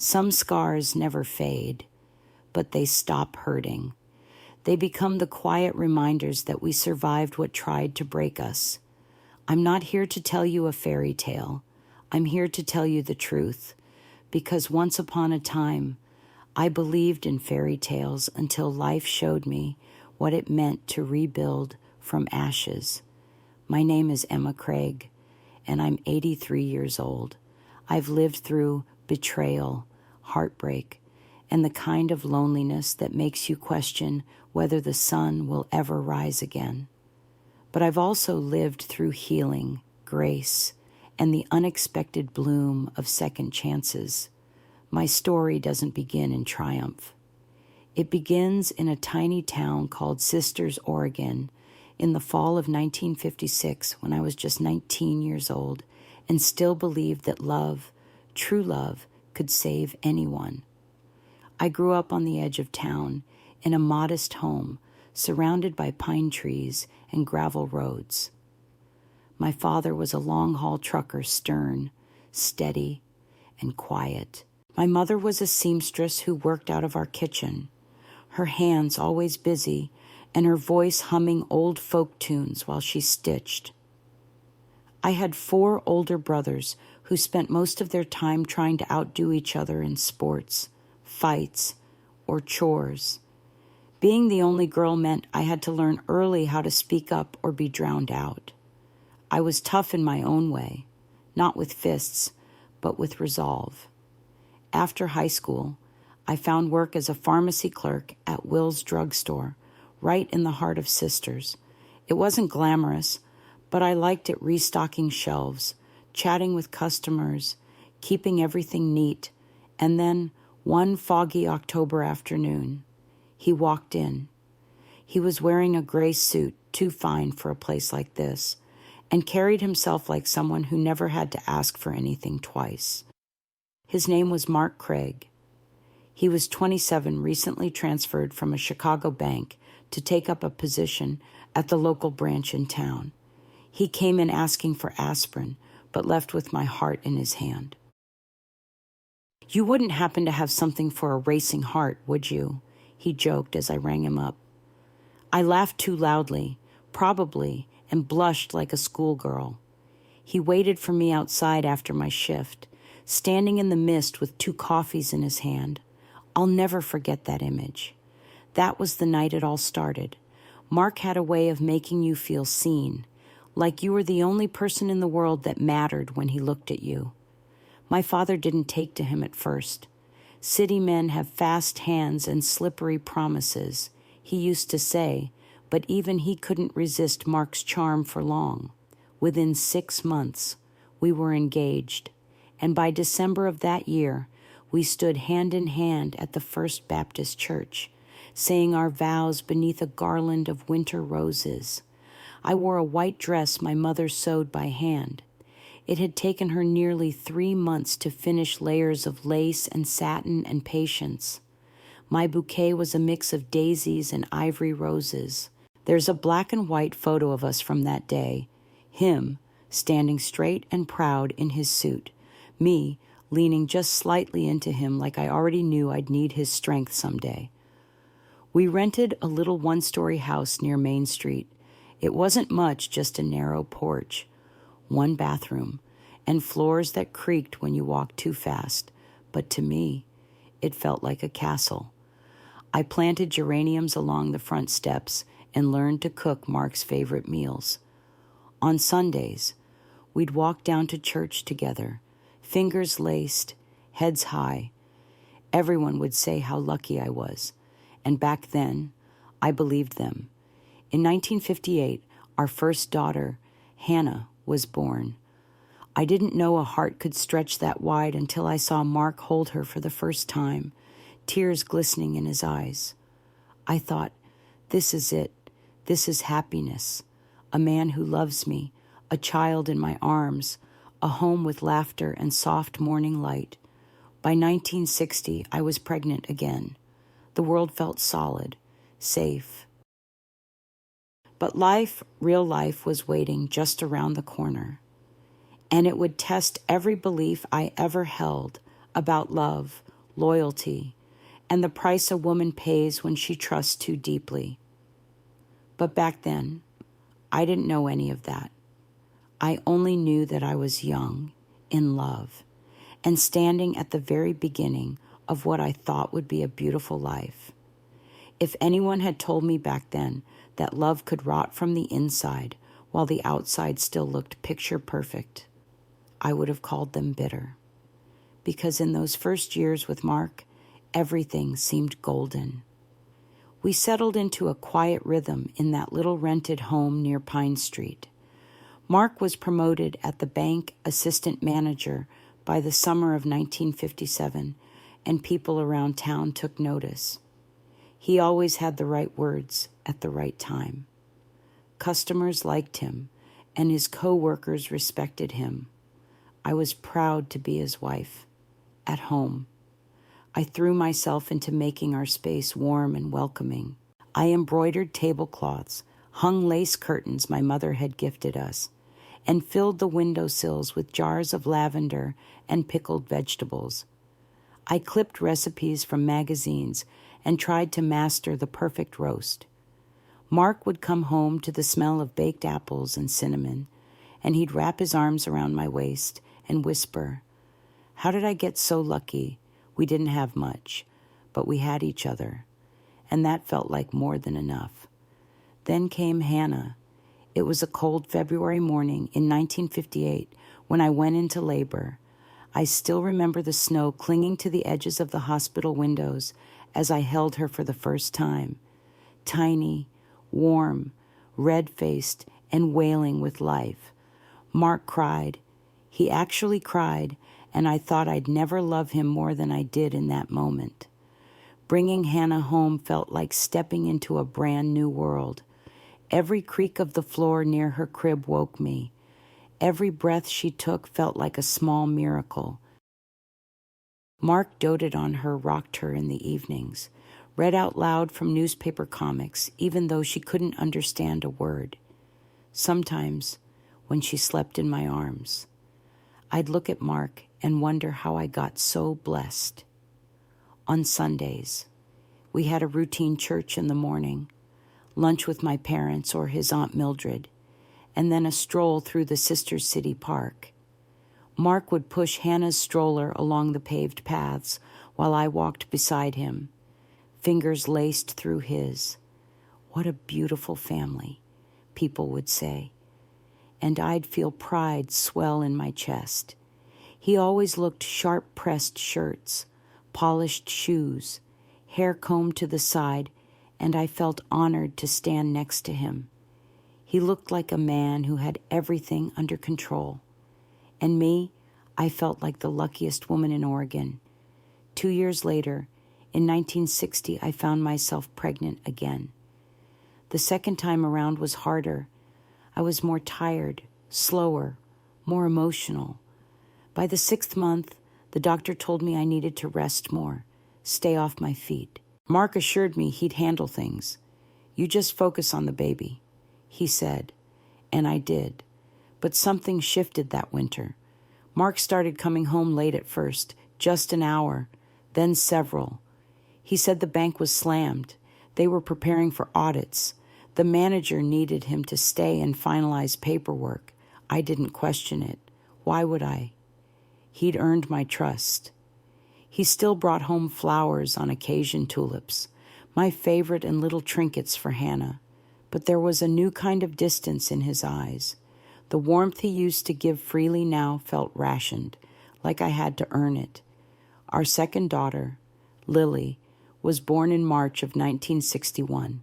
Some scars never fade, but they stop hurting. They become the quiet reminders that we survived what tried to break us. I'm not here to tell you a fairy tale. I'm here to tell you the truth, because once upon a time, I believed in fairy tales until life showed me what it meant to rebuild from ashes. My name is Emma Craig, and I'm 83 years old. I've lived through betrayal, heartbreak, and the kind of loneliness that makes you question whether the sun will ever rise again. But I've also lived through healing, grace, and the unexpected bloom of second chances. My story doesn't begin in triumph. It begins in a tiny town called Sisters, Oregon, in the fall of 1956 when I was just 19 years old and still believed that love, true love, could save anyone. I grew up on the edge of town in a modest home surrounded by pine trees and gravel roads. My father was a long-haul trucker, stern, steady, and quiet. My mother was a seamstress who worked out of our kitchen, her hands always busy and her voice humming old folk tunes while she stitched. I had 4 older brothers who spent most of their time trying to outdo each other in sports, fights, or chores. Being the only girl meant I had to learn early how to speak up or be drowned out. I was tough in my own way, not with fists, but with resolve. After high school, I found work as a pharmacy clerk at Will's drugstore, right in the heart of Sisters. It wasn't glamorous, but I liked it restocking shelves, chatting with customers, keeping everything neat, and then one foggy October afternoon, he walked in. He was wearing a gray suit, too fine for a place like this, and carried himself like someone who never had to ask for anything twice. His name was Mark Craig. He was 27, recently transferred from a Chicago bank to take up a position at the local branch in town. He came in asking for aspirin, but left with my heart in his hand. "You wouldn't happen to have something for a racing heart, would you?" he joked as I rang him up. I laughed too loudly, probably, and blushed like a schoolgirl. He waited for me outside after my shift, standing in the mist with 2 coffees in his hand. I'll never forget that image. That was the night it all started. Mark had a way of making you feel seen, like you were the only person in the world that mattered when he looked at you. My father didn't take to him at first. City men have fast hands and slippery promises, he used to say, but even he couldn't resist Mark's charm for long. Within 6 months, we were engaged, and by December of that year, we stood hand in hand at the First Baptist Church, saying our vows beneath a garland of winter roses. I wore a white dress my mother sewed by hand. It had taken her nearly 3 months to finish layers of lace and satin and patience. My bouquet was a mix of daisies and ivory roses. There's a black and white photo of us from that day. Him, standing straight and proud in his suit. Me, leaning just slightly into him like I already knew I'd need his strength someday. We rented a little 1-story house near Main Street. It wasn't much, just a narrow porch, 1 bathroom, and floors that creaked when you walked too fast. But to me, it felt like a castle. I planted geraniums along the front steps and learned to cook Mark's favorite meals. On Sundays, we'd walk down to church together, fingers laced, heads high. Everyone would say how lucky I was, and back then, I believed them. In 1958, our first daughter, Hannah, was born. I didn't know a heart could stretch that wide until I saw Mark hold her for the first time, tears glistening in his eyes. I thought, this is it. This is happiness. A man who loves me, a child in my arms, a home with laughter and soft morning light. By 1960, I was pregnant again. The world felt solid, safe. But life, real life, was waiting just around the corner. And it would test every belief I ever held about love loyalty, and the price a woman pays when she trusts too deeply. But back then, I didn't know any of that. I only knew that I was young, in love, and standing at the very beginning of what I thought would be a beautiful life. If anyone had told me back then that love could rot from the inside while the outside still looked picture perfect, I would have called them bitter. Because in those first years with Mark, everything seemed golden. We settled into a quiet rhythm in that little rented home near Pine Street. Mark was promoted at the bank assistant manager by the summer of 1957, and people around town took notice. He always had the right words at the right time. Customers liked him, and his co-workers respected him. I was proud to be his wife, at home. I threw myself into making our space warm and welcoming. I embroidered tablecloths, hung lace curtains my mother had gifted us, and filled the windowsills with jars of lavender and pickled vegetables. I clipped recipes from magazines and tried to master the perfect roast. Mark would come home to the smell of baked apples and cinnamon, and he'd wrap his arms around my waist and whisper, "How did I get so lucky? We didn't have much, but we had each other." And that felt like more than enough. Then came Hannah. It was a cold February morning in 1958 when I went into labor. I still remember the snow clinging to the edges of the hospital windows as I held her for the first time. Tiny, warm, red-faced, and wailing with life. Mark cried. He actually cried, and I thought I'd never love him more than I did in that moment. Bringing Hannah home felt like stepping into a brand new world. Every creak of the floor near her crib woke me. Every breath she took felt like a small miracle. Mark doted on her, rocked her in the evenings, read out loud from newspaper comics, even though she couldn't understand a word. Sometimes, when she slept in my arms, I'd look at Mark and wonder how I got so blessed. On Sundays, we had a routine church in the morning, lunch with my parents or his Aunt Mildred, and then a stroll through the Sister City Park. Mark would push Hannah's stroller along the paved paths while I walked beside him, fingers laced through his. What a beautiful family, people would say. And I'd feel pride swell in my chest. He always looked sharp-pressed shirts, polished shoes, hair combed to the side, and I felt honored to stand next to him. He looked like a man who had everything under control. And me, I felt like the luckiest woman in Oregon. 2 years later, in 1960, I found myself pregnant again. The second time around was harder. I was more tired, slower, more emotional. By the 6th month, the doctor told me I needed to rest more, stay off my feet. Mark assured me he'd handle things. "You just focus on the baby," he said, and I did. But something shifted that winter. Mark started coming home late at first, just an hour, then several. He said the bank was slammed. They were preparing for audits. The manager needed him to stay and finalize paperwork. I didn't question it. Why would I? He'd earned my trust. He still brought home flowers, on occasion tulips, my favorite, and little trinkets for Hannah. But there was a new kind of distance in his eyes. The warmth he used to give freely now felt rationed, like I had to earn it. Our second daughter, Lily, was born in March of 1961.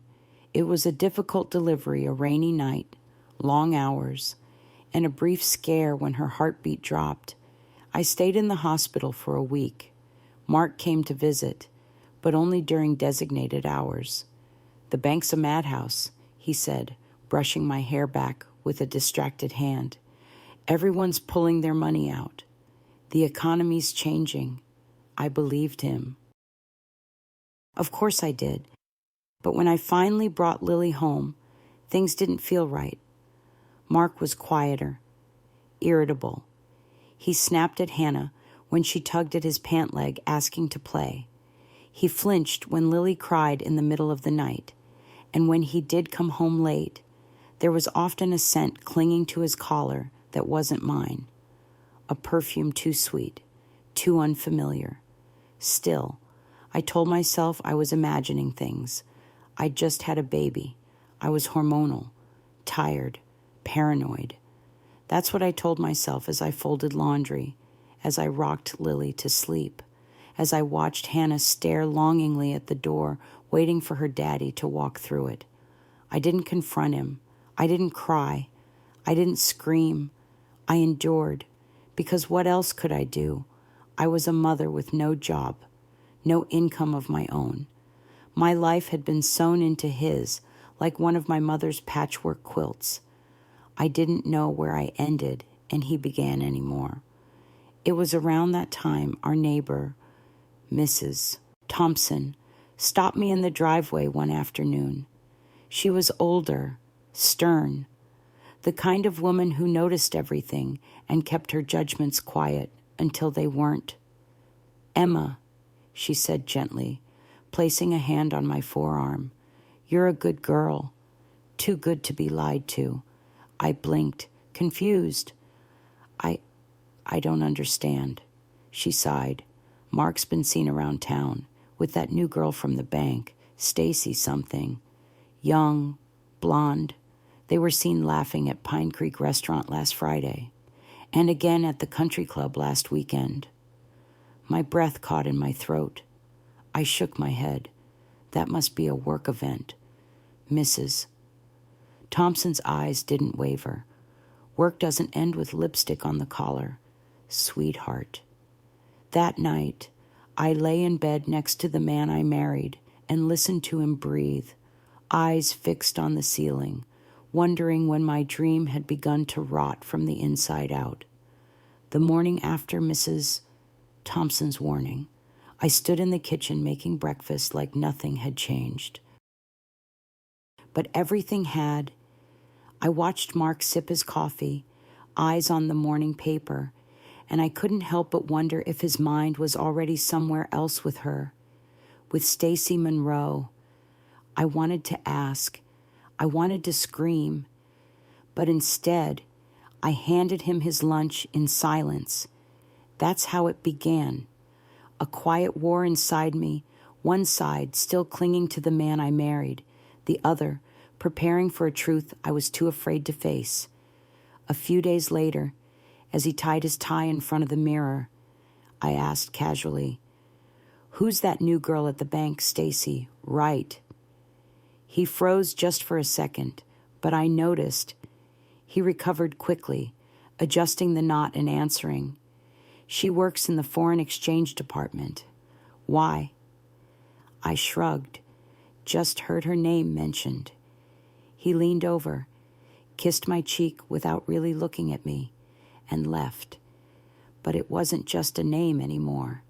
It was a difficult delivery, a rainy night, long hours, and a brief scare when her heartbeat dropped. I stayed in the hospital for a week. Mark came to visit, but only during designated hours. "The bank's a madhouse," he said, brushing my hair back with a distracted hand. "Everyone's pulling their money out. The economy's changing." I believed him. Of course I did. But when I finally brought Lily home, things didn't feel right. Mark was quieter, irritable. He snapped at Hannah when she tugged at his pant leg, asking to play. He flinched when Lily cried in the middle of the night, and when he did come home late, there was often a scent clinging to his collar that wasn't mine, a perfume too sweet, too unfamiliar. Still, I told myself I was imagining things. I'd just had a baby. I was hormonal, tired, paranoid. That's what I told myself as I folded laundry, as I rocked Lily to sleep, as I watched Hannah stare longingly at the door, waiting for her daddy to walk through it. I didn't confront him. I didn't cry. I didn't scream. I endured, because what else could I do? I was a mother with no job, no income of my own. My life had been sewn into his, like one of my mother's patchwork quilts. I didn't know where I ended and he began anymore. It was around that time our neighbor, Mrs. Thompson, stopped me in the driveway one afternoon. She was older, stern, the kind of woman who noticed everything and kept her judgments quiet until they weren't. "Emma," she said gently, placing a hand on my forearm, "you're a good girl. Too good to be lied to." I blinked, confused. I don't understand," she sighed. "Mark's been seen around town with that new girl from the bank, Stacy something. Young, blonde. They were seen laughing at Pine Creek Restaurant last Friday, and again at the country club last weekend." My breath caught in my throat. I shook my head. That must be a work event. "Mrs." Thompson's eyes didn't waver. "Work doesn't end with lipstick on the collar, sweetheart." That night, I lay in bed next to the man I married and listened to him breathe, eyes fixed on the ceiling, wondering when my dream had begun to rot from the inside out. The morning after Mrs. Thompson's warning, I stood in the kitchen making breakfast like nothing had changed. But everything had. I watched Mark sip his coffee, eyes on the morning paper, and I couldn't help but wonder if his mind was already somewhere else with her, with Stacy Monroe. I wanted to ask. I wanted to scream. But instead, I handed him his lunch in silence. That's how it began. A quiet war inside me, one side still clinging to the man I married, the other preparing for a truth I was too afraid to face. A few days later, as he tied his tie in front of the mirror, I asked casually, "Who's that new girl at the bank, Stacy?" "Right." He froze just for a second, but I noticed. He recovered quickly, adjusting the knot and answering, "She works in the foreign exchange department." "Why?" I shrugged, just heard her name mentioned. He leaned over, kissed my cheek without really looking at me, and left. But it wasn't just a name anymore.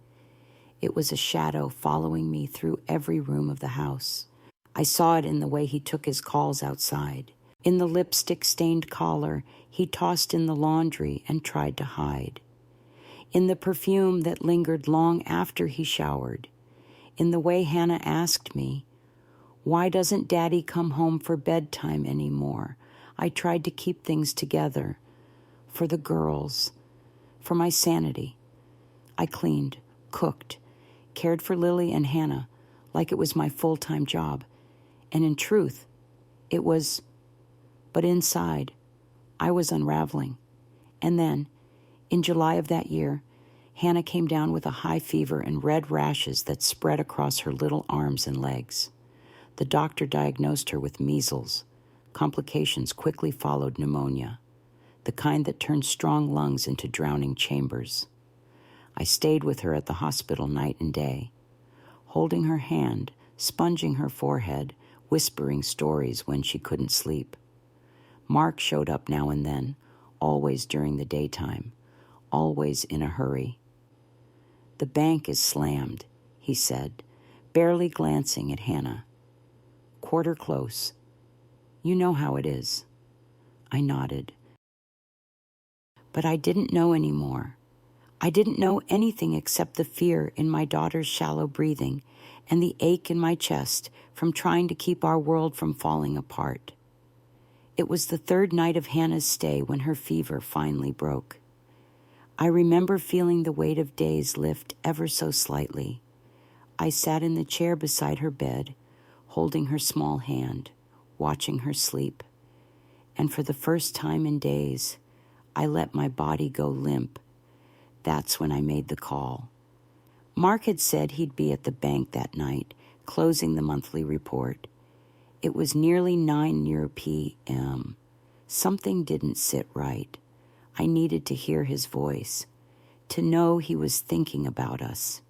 It was a shadow following me through every room of the house. I saw it in the way he took his calls outside, in the lipstick-stained collar he tossed in the laundry and tried to hide, in the perfume that lingered long after he showered, in the way Hannah asked me, "Why doesn't Daddy come home for bedtime anymore?" I tried to keep things together. For the girls. For my sanity. I cleaned, cooked, cared for Lily and Hannah like it was my full-time job. And in truth, it was. But inside, I was unraveling. And then, in July of that year, Hannah came down with a high fever and red rashes that spread across her little arms and legs. The doctor diagnosed her with measles. Complications quickly followed pneumonia, the kind that turns strong lungs into drowning chambers. I stayed with her at the hospital night and day, holding her hand, sponging her forehead, whispering stories when she couldn't sleep. Mark showed up now and then, always during the daytime, always in a hurry. "The bank is slammed," he said, barely glancing at Hannah. "Quarter close. You know how it is." I nodded. But I didn't know anymore. I didn't know anything except the fear in my daughter's shallow breathing and the ache in my chest from trying to keep our world from falling apart. It was the third night of Hannah's stay when her fever finally broke. I remember feeling the weight of days lift ever so slightly. I sat in the chair beside her bed, holding her small hand, watching her sleep. And for the first time in days, I let my body go limp. That's when I made the call. Mark had said he'd be at the bank that night, closing the monthly report. It was nearly 9 p.m. Something didn't sit right. I needed to hear his voice, to know he was thinking about us.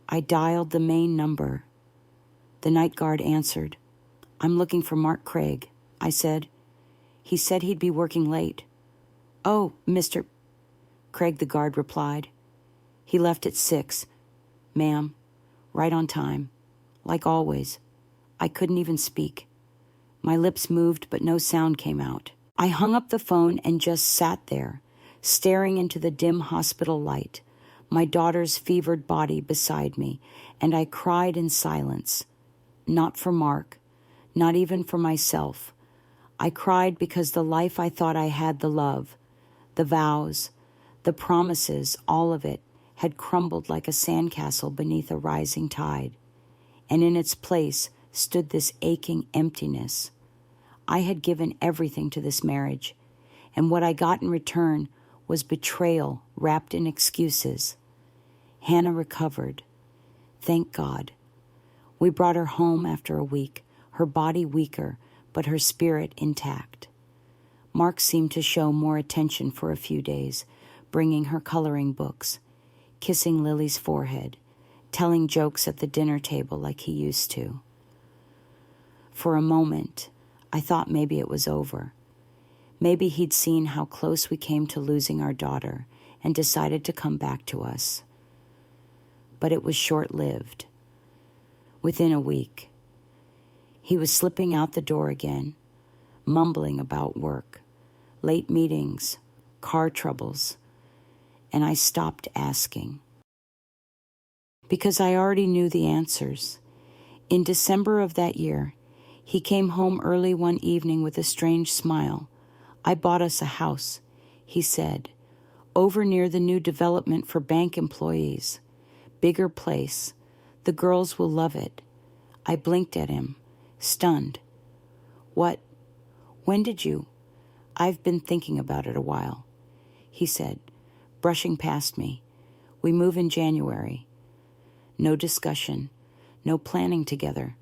I dialed the main number. The night guard answered. "I'm looking for Mark Craig," I said. "He said he'd be working late." "Oh, Mr. Craig," the guard replied. "He left at 6. Ma'am, right on time. Like always." I couldn't even speak. My lips moved, but no sound came out. I hung up the phone and just sat there, staring into the dim hospital light, my daughter's fevered body beside me, and I cried in silence. Not for Mark, not even for myself. I cried because the life I thought I had, the love, the vows, the promises, all of it, had crumbled like a sandcastle beneath a rising tide. And in its place stood this aching emptiness. I had given everything to this marriage, and what I got in return was betrayal wrapped in excuses. Hannah recovered. Thank God. We brought her home after a week, her body weaker, but her spirit intact. Mark seemed to show more attention for a few days, bringing her coloring books, kissing Lily's forehead, telling jokes at the dinner table like he used to. For a moment, I thought maybe it was over. Maybe he'd seen how close we came to losing our daughter and decided to come back to us. But it was short-lived. Within a week, he was slipping out the door again, mumbling about work, late meetings, car troubles, and I stopped asking. Because I already knew the answers. In December of that year, he came home early one evening with a strange smile. "I bought us a house," he said, "over near the new development for bank employees. Bigger place. The girls will love it." I blinked at him, stunned. "What? When did you?" "I've been thinking about it a while," he said, brushing past me. "We move in January." No discussion, no planning together.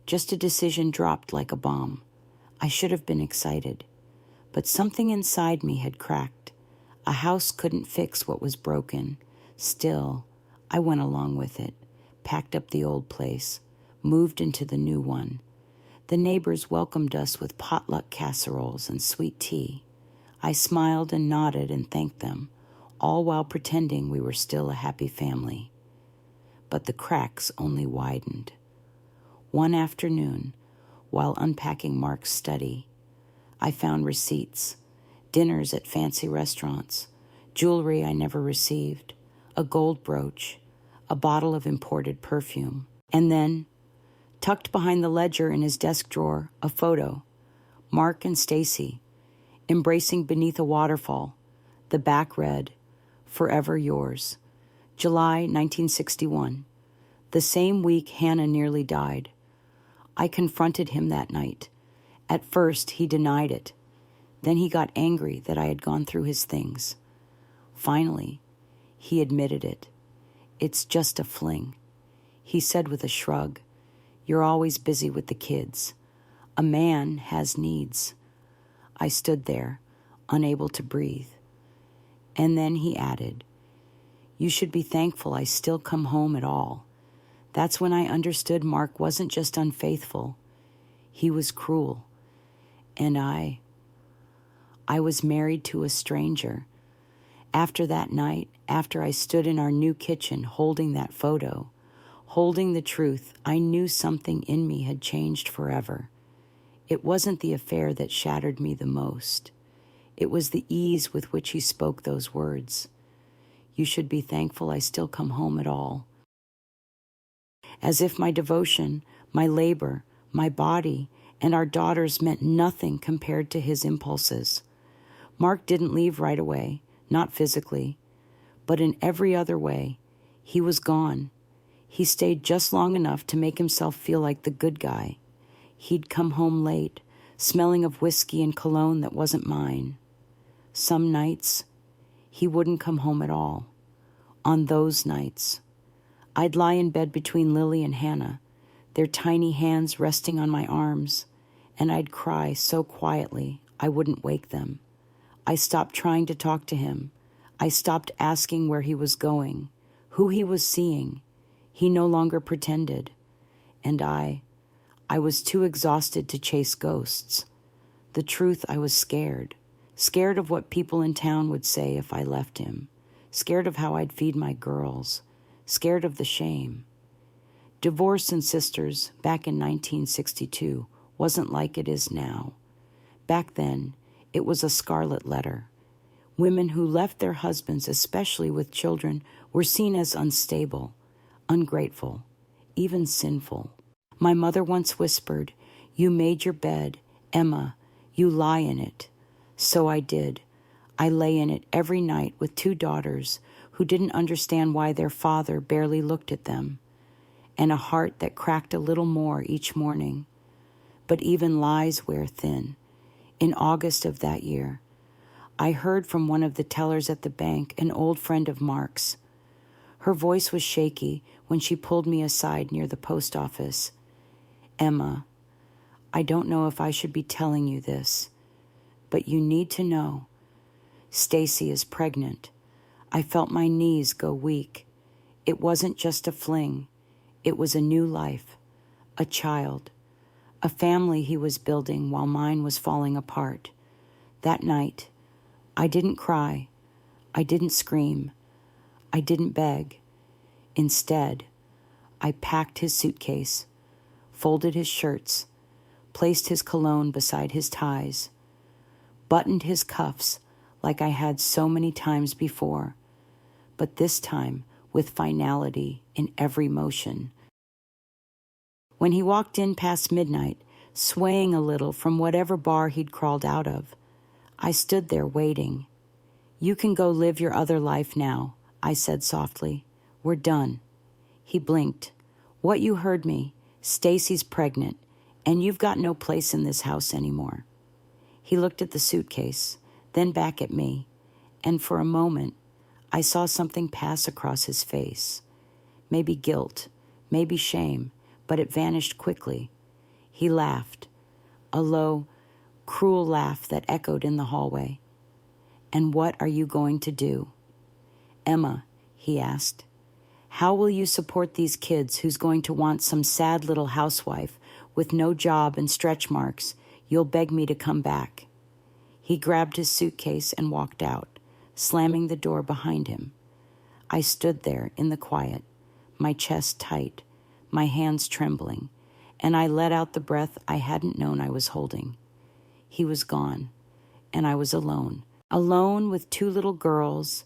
Just a decision dropped like a bomb. I should have been excited. But something inside me had cracked. A house couldn't fix what was broken. Still, I went along with it, packed up the old place, moved into the new one. The neighbors welcomed us with potluck casseroles and sweet tea. I smiled and nodded and thanked them, all while pretending we were still a happy family. But the cracks only widened. One afternoon, while unpacking Mark's study, I found receipts, dinners at fancy restaurants, jewelry I never received, a gold brooch, a bottle of imported perfume, and then, tucked behind the ledger in his desk drawer, a photo, Mark and Stacy, embracing beneath a waterfall. The back read, "Forever yours, July 1961, the same week Hannah nearly died." I confronted him that night. At first, he denied it. Then he got angry that I had gone through his things. Finally, he admitted it. "It's just a fling," he said with a shrug. "You're always busy with the kids. A man has needs." I stood there, unable to breathe. And then he added, "You should be thankful I still come home at all." That's when I understood Mark wasn't just unfaithful. He was cruel. And I was married to a stranger. After that night, after I stood in our new kitchen holding that photo, holding the truth, I knew something in me had changed forever. It wasn't the affair that shattered me the most. It was the ease with which he spoke those words. You should be thankful I still come home at all. As if my devotion, my labor, my body, and our daughters meant nothing compared to his impulses. Mark didn't leave right away, not physically, but in every other way. He was gone. He stayed just long enough to make himself feel like the good guy. He'd come home late, smelling of whiskey and cologne that wasn't mine. Some nights, he wouldn't come home at all. On those nights, I'd lie in bed between Lily and Hannah, their tiny hands resting on my arms, and I'd cry so quietly I wouldn't wake them. I stopped trying to talk to him. I stopped asking where he was going, who he was seeing. He no longer pretended. And I was too exhausted to chase ghosts. The truth, I was scared. Scared of what people in town would say if I left him. Scared of how I'd feed my girls. Scared of the shame. Divorce and sisters back in 1962 wasn't like it is now. Back then, it was a scarlet letter. Women who left their husbands, especially with children, were seen as unstable, ungrateful, even sinful. My mother once whispered, "You made your bed, Emma, you lie in it." So I did. I lay in it every night with two daughters who didn't understand why their father barely looked at them, and a heart that cracked a little more each morning. But even lies wear thin. In August of that year, I heard from one of the tellers at the bank, an old friend of Mark's. Her voice was shaky when she pulled me aside near the post office. "Emma, I don't know if I should be telling you this, but you need to know. Stacy is pregnant." I felt my knees go weak. It wasn't just a fling. It was a new life, a child, a family he was building while mine was falling apart. That night, I didn't cry. I didn't scream. I didn't beg. Instead, I packed his suitcase, folded his shirts, placed his cologne beside his ties, buttoned his cuffs like I had so many times before, but this time with finality in every motion. When he walked in past midnight, swaying a little from whatever bar he'd crawled out of, I stood there waiting. "You can go live your other life now," I said softly. "We're done." He blinked. "What you heard me. Stacy's pregnant, and you've got no place in this house anymore." He looked at the suitcase, then back at me, and for a moment, I saw something pass across his face. Maybe guilt, maybe shame, but it vanished quickly. He laughed, a low, cruel laugh that echoed in the hallway. "And what are you going to do?" "Emma," he asked, "how will you support these kids who's going to want some sad little housewife with no job and stretch marks? You'll beg me to come back." He grabbed his suitcase and walked out, slamming the door behind him. I stood there in the quiet, my chest tight, my hands trembling, and I let out the breath I hadn't known I was holding. He was gone, and I was alone. Alone with two little girls,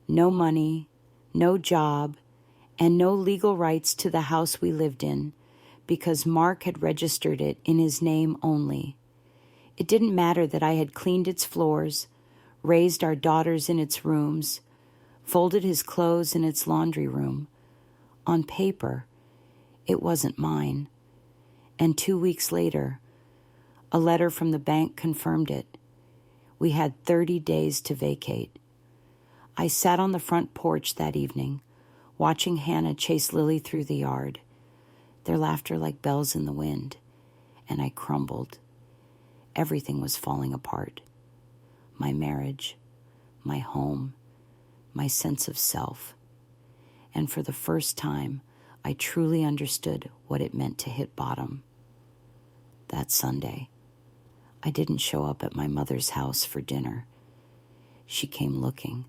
no money, no job, and no legal rights to the house we lived in, because Mark had registered it in his name only. It didn't matter that I had cleaned its floors, raised our daughters in its rooms, folded his clothes in its laundry room. On paper, it wasn't mine. And 2 weeks later, a letter from the bank confirmed it. We had 30 days to vacate. I sat on the front porch that evening, watching Hannah chase Lily through the yard, their laughter like bells in the wind, and I crumbled. Everything was falling apart. My marriage, my home, my sense of self. And for the first time, I truly understood what it meant to hit bottom. That Sunday, I didn't show up at my mother's house for dinner. She came looking,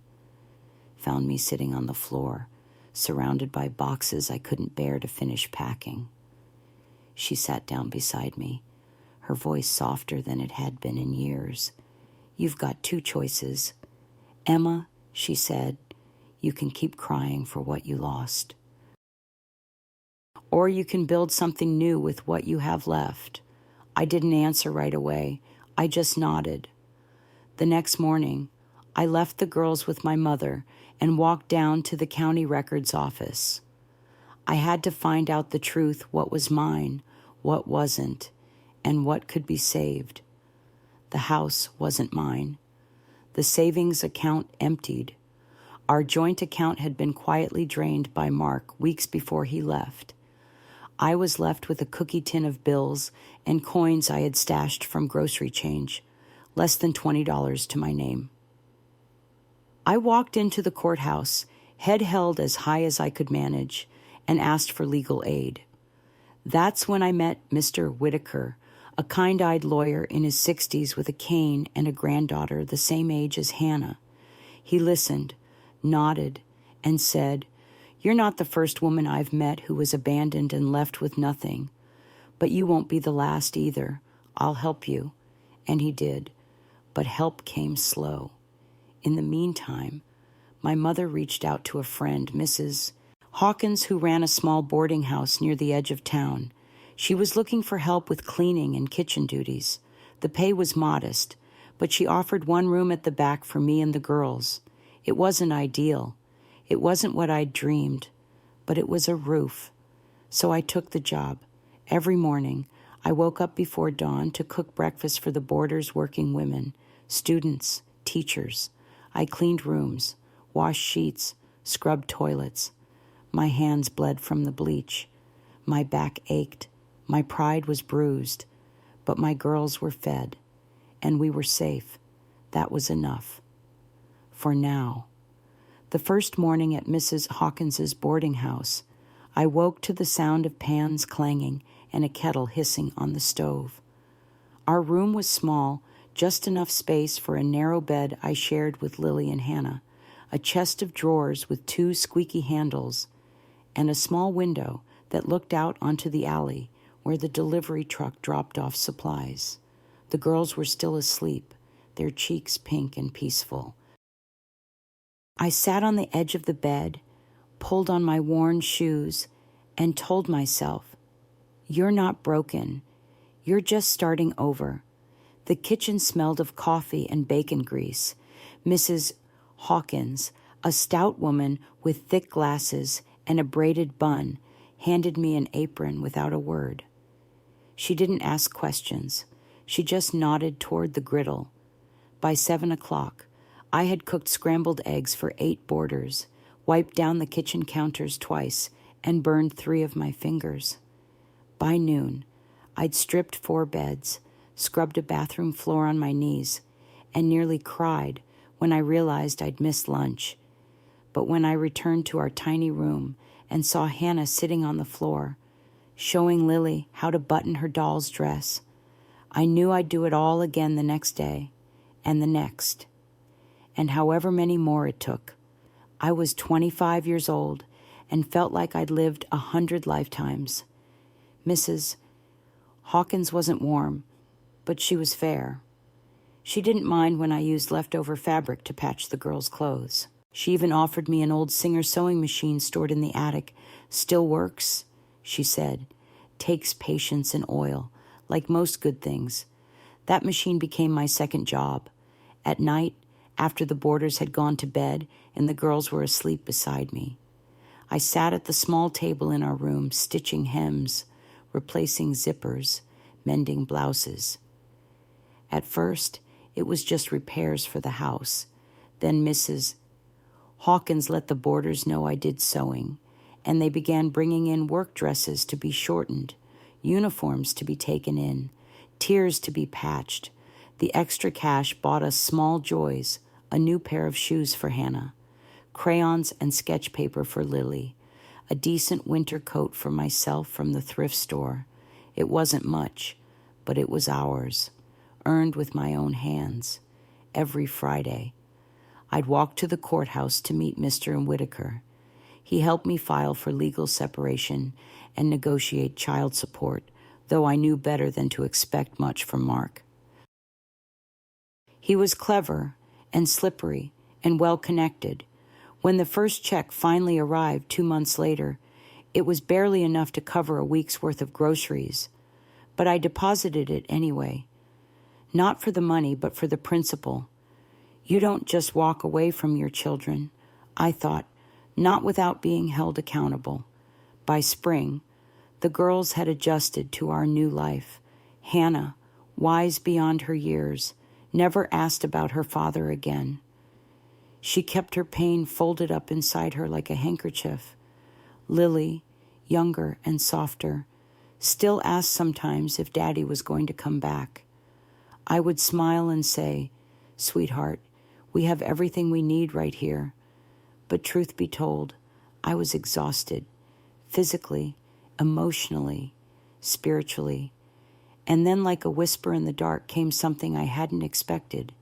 found me sitting on the floor, surrounded by boxes I couldn't bear to finish packing. She sat down beside me, her voice softer than it had been in years. "You've got two choices. Emma," she said, You can keep crying for what you lost. Or you can build something new with what you have left. I didn't answer right away. I just nodded. The next morning, I left the girls with my mother and walked down to the county records office. I had to find out the truth, what was mine, what wasn't, and what could be saved. The house wasn't mine. The savings account emptied. Our joint account had been quietly drained by Mark weeks before he left. I was left with a cookie tin of bills and coins I had stashed from grocery change, less than $20 to my name. I walked into the courthouse, head held as high as I could manage, and asked for legal aid. That's when I met Mr. Whitaker, a kind-eyed lawyer in his 60s with a cane and a granddaughter the same age as Hannah. He listened, nodded, and said, "You're not the first woman I've met who was abandoned and left with nothing, but you won't be the last either. I'll help you." And he did, but help came slow. In the meantime, my mother reached out to a friend, Mrs. Hawkins, who ran a small boarding house near the edge of town. She was looking for help with cleaning and kitchen duties. The pay was modest, but she offered one room at the back for me and the girls. It wasn't ideal. It wasn't what I'd dreamed, but it was a roof. So I took the job. Every morning, I woke up before dawn to cook breakfast for the boarders' working women, students, teachers. I cleaned rooms, washed sheets, scrubbed toilets. My hands bled from the bleach. My back ached. My pride was bruised. But my girls were fed, and we were safe. That was enough. For now. The first morning at Mrs. Hawkins's boarding house, I woke to the sound of pans clanging and a kettle hissing on the stove. Our room was small, just enough space for a narrow bed I shared with Lily and Hannah, a chest of drawers with 2 squeaky handles, and a small window that looked out onto the alley where the delivery truck dropped off supplies. The girls were still asleep, their cheeks pink and peaceful. I sat on the edge of the bed, pulled on my worn shoes, and told myself, "You're not broken. You're just starting over." The kitchen smelled of coffee and bacon grease. Mrs. Hawkins, a stout woman with thick glasses and a braided bun, handed me an apron without a word. She didn't ask questions. She just nodded toward the griddle. By 7 o'clock, I had cooked scrambled eggs for 8 boarders, wiped down the kitchen counters twice, and burned 3 of my fingers. By noon, I'd stripped 4 beds, scrubbed a bathroom floor on my knees, and nearly cried when I realized I'd missed lunch. But when I returned to our tiny room and saw Hannah sitting on the floor, showing Lily how to button her doll's dress, I knew I'd do it all again the next day, and the next, and however many more it took. I was 25 years old and felt like I'd lived 100 lifetimes. Mrs. Hawkins wasn't warm, but she was fair. She didn't mind when I used leftover fabric to patch the girls' clothes. She even offered me an old Singer sewing machine stored in the attic. "Still works," she said. "Takes patience and oil, like most good things." That machine became my second job. At night, after the boarders had gone to bed and the girls were asleep beside me, I sat at the small table in our room, stitching hems, replacing zippers, mending blouses. At first, it was just repairs for the house. Then Mrs. Hawkins let the boarders know I did sewing, and they began bringing in work dresses to be shortened, uniforms to be taken in, tears to be patched. The extra cash bought us small joys, a new pair of shoes for Hannah, crayons and sketch paper for Lily, a decent winter coat for myself from the thrift store. It wasn't much, but it was ours, earned with my own hands. Every Friday, I'd walk to the courthouse to meet Mr. Whitaker. He helped me file for legal separation and negotiate child support, though I knew better than to expect much from Mark. He was clever and slippery and well-connected. When the first check finally arrived 2 months later, it was barely enough to cover a week's worth of groceries, but I deposited it anyway. Not for the money, but for the principle. You don't just walk away from your children, I thought, not without being held accountable. By spring, the girls had adjusted to our new life. Hannah, wise beyond her years, never asked about her father again. She kept her pain folded up inside her like a handkerchief. Lily, younger and softer, still asked sometimes if Daddy was going to come back. I would smile and say, "Sweetheart, we have everything we need right here." But truth be told, I was exhausted, physically, emotionally, spiritually. And then like a whisper in the dark came something I hadn't expected.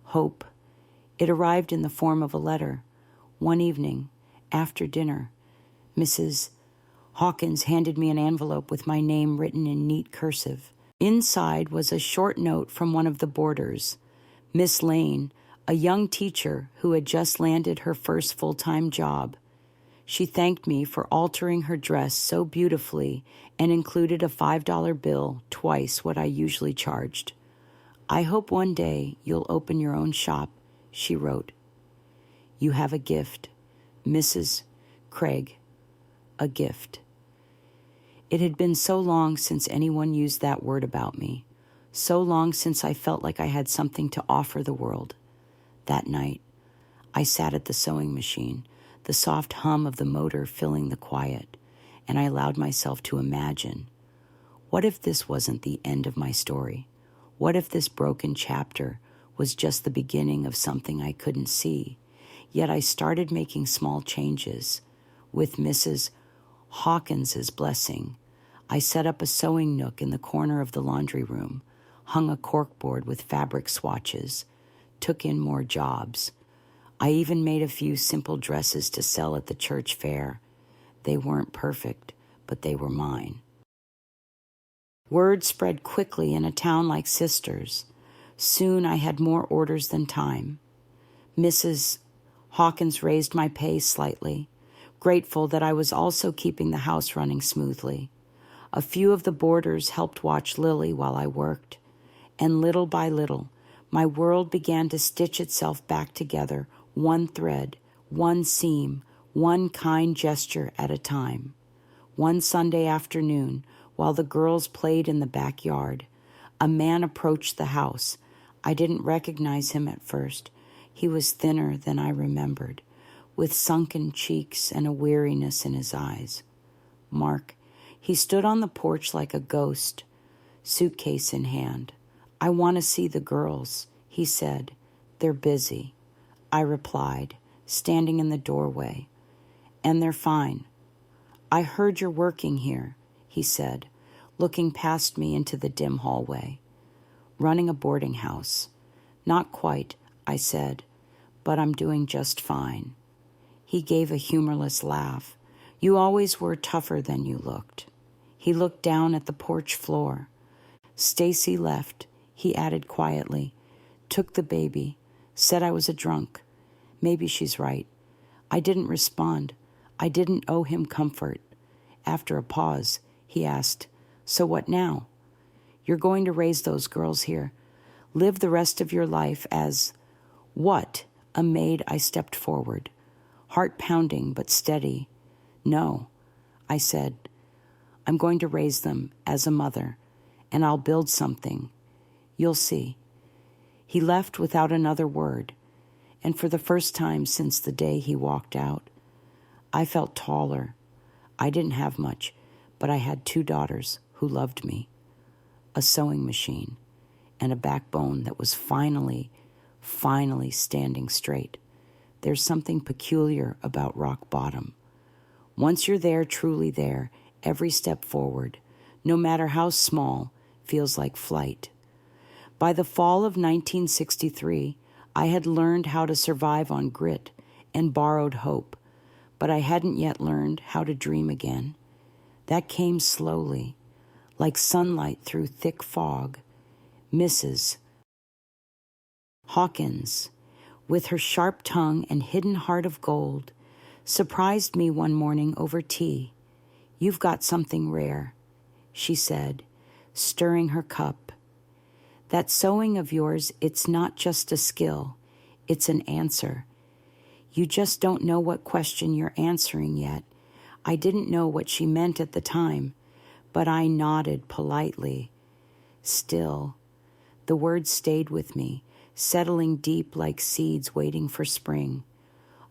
Hope. It arrived in the form of a letter. One evening, after dinner, Mrs. Hawkins handed me an envelope with my name written in neat cursive. Inside was a short note from one of the boarders, Miss Lane, a young teacher who had just landed her first full-time job. She thanked me for altering her dress so beautifully and included a $5 bill, twice what I usually charged. "I hope one day you'll open your own shop," she wrote. "You have a gift, Mrs. Craig, a gift." It had been so long since anyone used that word about me, so long since I felt like I had something to offer the world. That night, I sat at the sewing machine, the soft hum of the motor filling the quiet, and I allowed myself to imagine. What if this wasn't the end of my story? What if this broken chapter was just the beginning of something I couldn't see? Yet I started making small changes. With Mrs. Hawkins's blessing, I set up a sewing nook in the corner of the laundry room, hung a corkboard with fabric swatches, took in more jobs. I even made a few simple dresses to sell at the church fair. They weren't perfect, but they were mine. Word spread quickly in a town like Sisters. Soon I had more orders than time. Mrs. Hawkins raised my pay slightly, grateful that I was also keeping the house running smoothly. A few of the boarders helped watch Lily while I worked, and little by little, my world began to stitch itself back together, one thread, one seam, one kind gesture at a time. One Sunday afternoon, while the girls played in the backyard, a man approached the house. I didn't recognize him at first. He was thinner than I remembered, with sunken cheeks and a weariness in his eyes. Mark. He stood on the porch like a ghost, suitcase in hand. "I want to see the girls," he said. "They're busy," I replied, standing in the doorway. "And they're fine." "I heard you're working here," he said, looking past me into the dim hallway. "Running a boarding house." "Not quite," I said, "but I'm doing just fine." He gave a humorless laugh. "You always were tougher than you looked." He looked down at the porch floor. "Stacy left," he added quietly, "took the baby, said I was a drunk. Maybe she's right." I didn't respond. I didn't owe him comfort. After a pause, he asked, "So what now?" "You're going to raise those girls here. Live the rest of your life as—" "What?" A maid. I stepped forward, heart pounding but steady. "No," I said. "I'm going to raise them as a mother, and I'll build something. You'll see." He left without another word, and for the first time since the day he walked out, I felt taller. I didn't have much, but I had 2 daughters who loved me, a sewing machine, and a backbone that was finally standing straight. There's something peculiar about rock bottom. Once you're there, truly there, every step forward, no matter how small, feels like flight. By the fall of 1963, I had learned how to survive on grit and borrowed hope, but I hadn't yet learned how to dream again. That came slowly, like sunlight through thick fog. Mrs. Hawkins, with her sharp tongue and hidden heart of gold, surprised me one morning over tea. "You've got something rare," she said, stirring her cup. "That sewing of yours, it's not just a skill, it's an answer. You just don't know what question you're answering yet." I didn't know what she meant at the time, but I nodded politely. Still, the words stayed with me, settling deep like seeds waiting for spring.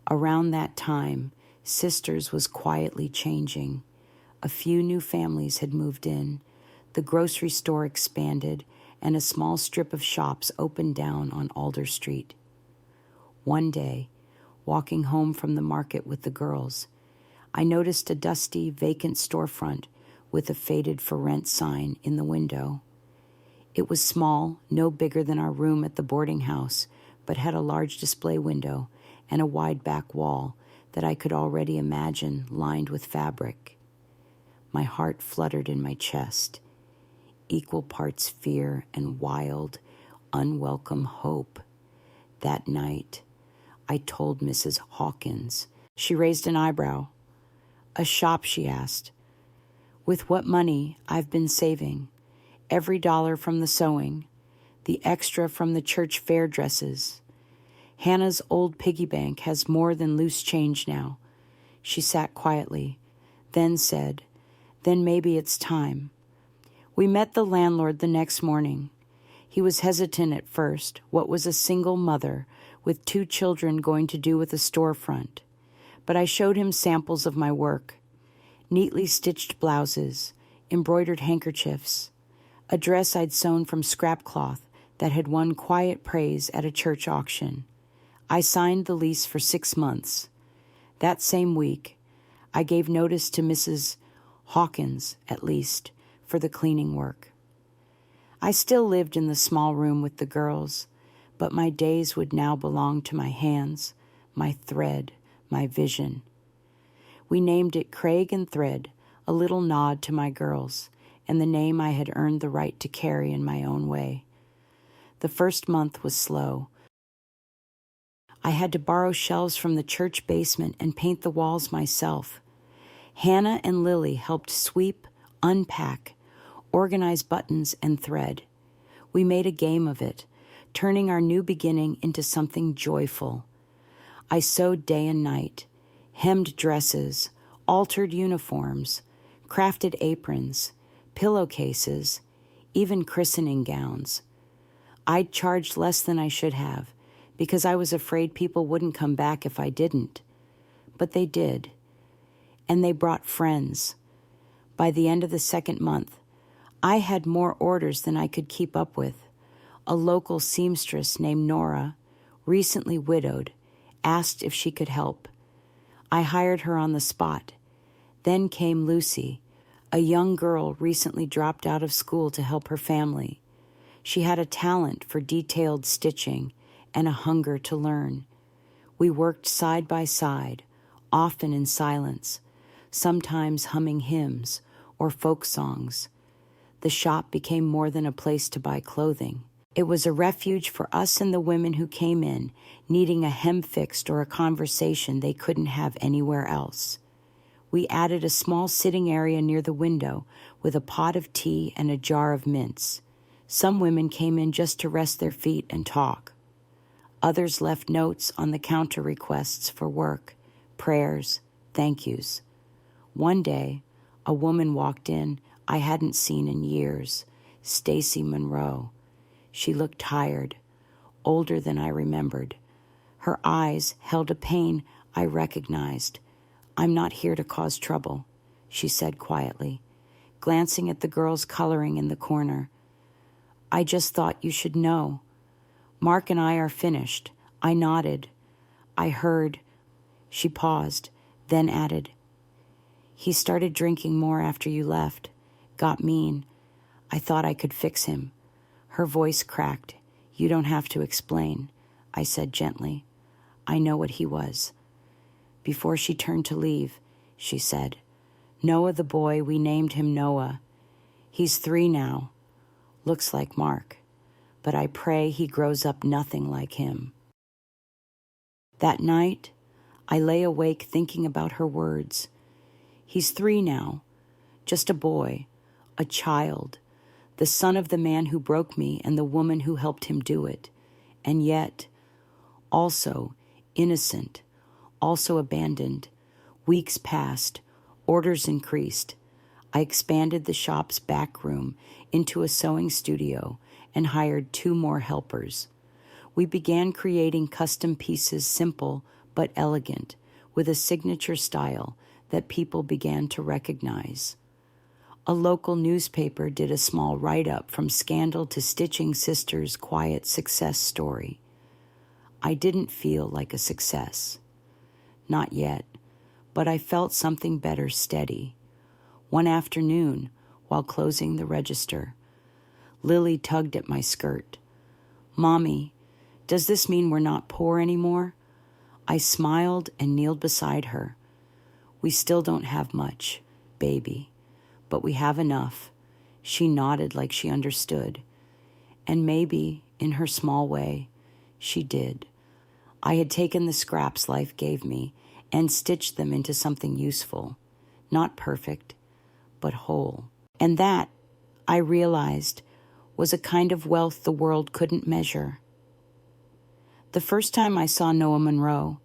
Around that time, Sisters was quietly changing. A few new families had moved in. The grocery store expanded, and a small strip of shops opened down on Alder Street. One day, walking home from the market with the girls, I noticed a dusty, vacant storefront with a faded for rent sign in the window. It was small, no bigger than our room at the boarding house, but had a large display window and a wide back wall that I could already imagine lined with fabric. My heart fluttered in my chest, equal parts fear and wild, unwelcome hope. That night, I told Mrs. Hawkins. She raised an eyebrow. "A shop," she asked. "With what money I've been saving, every dollar from the sewing, the extra from the church fair dresses. Hannah's old piggy bank has more than loose change now." She sat quietly, then said, "Then maybe it's time." We met the landlord the next morning. He was hesitant at first, what was a single mother with 2 children going to do with a storefront. But I showed him samples of my work: neatly stitched blouses, embroidered handkerchiefs, a dress I'd sewn from scrap cloth that had won quiet praise at a church auction. I signed the lease for 6 months. That same week, I gave notice to Mrs. Hawkins, at least, for the cleaning work. I still lived in the small room with the girls, but my days would now belong to my hands, my thread, my vision. We named it Craig and Thread, a little nod to my girls, and the name I had earned the right to carry in my own way. The first month was slow. I had to borrow shelves from the church basement and paint the walls myself. Hannah and Lily helped sweep, unpack, organize buttons and thread. We made a game of it, turning our new beginning into something joyful. I sewed day and night, hemmed dresses, altered uniforms, crafted aprons, pillowcases, even christening gowns. I'd charged less than I should have, because I was afraid people wouldn't come back if I didn't. But they did. And they brought friends. By the end of the second month, I had more orders than I could keep up with. A local seamstress named Nora, recently widowed, asked if she could help. I hired her on the spot. Then came Lucy, a young girl recently dropped out of school to help her family. She had a talent for detailed stitching and a hunger to learn. We worked side by side, often in silence, sometimes humming hymns or folk songs. The shop became more than a place to buy clothing. It was a refuge for us and the women who came in, needing a hem fixed or a conversation they couldn't have anywhere else. We added a small sitting area near the window with a pot of tea and a jar of mints. Some women came in just to rest their feet and talk. Others left notes on the counter requests for work, prayers, thank yous. One day, a woman walked in I hadn't seen in years, Stacy Monroe. She looked tired, older than I remembered. Her eyes held a pain I recognized. "I'm not here to cause trouble," she said quietly, glancing at the girls coloring in the corner. "I just thought you should know. Mark and I are finished." I nodded. I heard. She paused, then added, "He started drinking more after you left. Got mean. I thought I could fix him." Her voice cracked. "You don't have to explain," I said gently. "I know what he was." Before she turned to leave, she said, "Noah the boy, we named him Noah. He's 3 now. Looks like Mark. But I pray he grows up nothing like him." That night, I lay awake thinking about her words. He's 3 now, just a boy, a child, the son of the man who broke me and the woman who helped him do it, and yet, also innocent, also abandoned. Weeks passed, orders increased. I expanded the shop's back room into a sewing studio and hired 2 more helpers. We began creating custom pieces, simple but elegant, with a signature style that people began to recognize. A local newspaper did a small write-up from scandal to Stitching Sisters' quiet success story. I didn't feel like a success. Not yet, but I felt something better steady. One afternoon, while closing the register, Lily tugged at my skirt. "Mommy, does this mean we're not poor anymore?" I smiled and kneeled beside her. "We still don't have much, baby, but we have enough." She nodded like she understood. And maybe, in her small way, she did. I had taken the scraps life gave me and stitched them into something useful. Not perfect, but whole. And that, I realized, was a kind of wealth the world couldn't measure. The first time I saw Noah Monroe,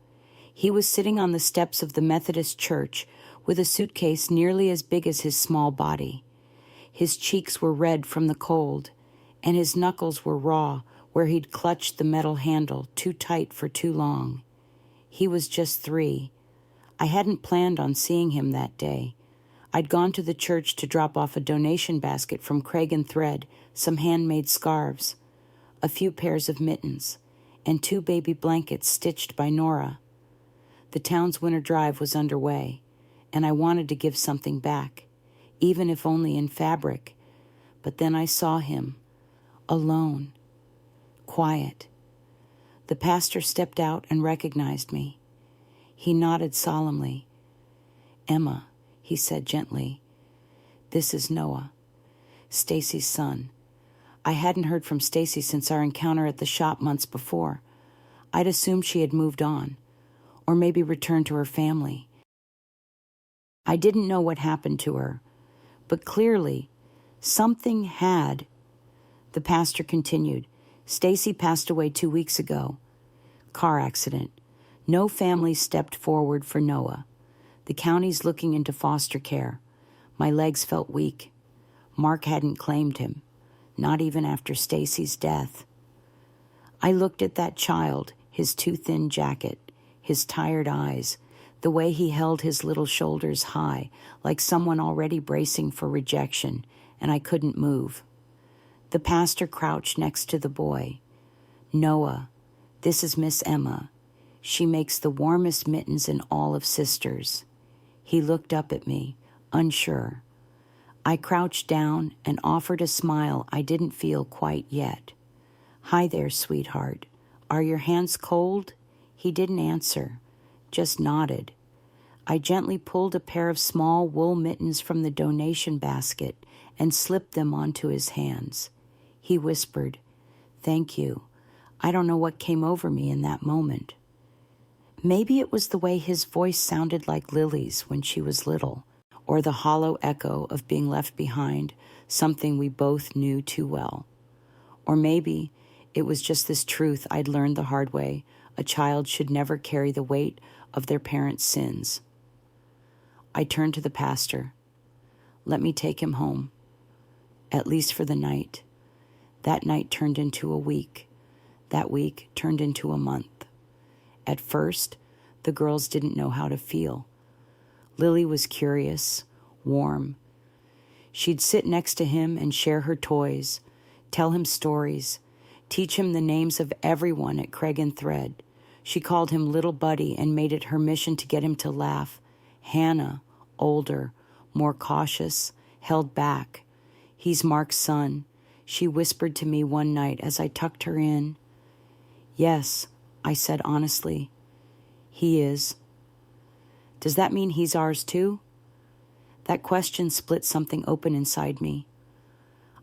he was sitting on the steps of the Methodist church with a suitcase nearly as big as his small body. His cheeks were red from the cold, and his knuckles were raw where he'd clutched the metal handle too tight for too long. He was just 3. I hadn't planned on seeing him that day. I'd gone to the church to drop off a donation basket from Craig and Thread, some handmade scarves, a few pairs of mittens, and 2 baby blankets stitched by Nora. The town's winter drive was underway, and I wanted to give something back, even if only in fabric. But then I saw him, alone, quiet. The pastor stepped out and recognized me. He nodded solemnly. "Emma," he said gently, "this is Noah, Stacy's son." I hadn't heard from Stacy since our encounter at the shop months before. I'd assumed she had moved on, or maybe returned to her family. I didn't know what happened to her, but clearly something had. The pastor continued. "Stacy passed away 2 weeks ago. Car accident. No family stepped forward for Noah. The county's looking into foster care. My legs felt weak. Mark hadn't claimed him, not even after Stacy's death." I looked at that child, his too thin jacket, his tired eyes, the way he held his little shoulders high, like someone already bracing for rejection, and I couldn't move. The pastor crouched next to the boy. "Noah, this is Miss Emma. She makes the warmest mittens in all of Sisters." He looked up at me, unsure. I crouched down and offered a smile I didn't feel quite yet. "Hi there, sweetheart. Are your hands cold?" He didn't answer, just nodded. I gently pulled a pair of small wool mittens from the donation basket and slipped them onto his hands. He whispered, "Thank you." I don't know what came over me in that moment. Maybe it was the way his voice sounded like Lily's when she was little, or the hollow echo of being left behind, something we both knew too well. Or maybe it was just this truth I'd learned the hard way: a child should never carry the weight of their parents' sins. I turned to the pastor. "Let me take him home, at least for the night." That night turned into a week. That week turned into a month. At first, the girls didn't know how to feel. Lily was curious, warm. She'd sit next to him and share her toys, tell him stories, teach him the names of everyone at Craig and Thread. She called him Little Buddy and made it her mission to get him to laugh. Hannah, older, more cautious, held back. "He's Mark's son," she whispered to me one night as I tucked her in. "Yes," I said honestly, "he is." "Does that mean he's ours too?" That question split something open inside me.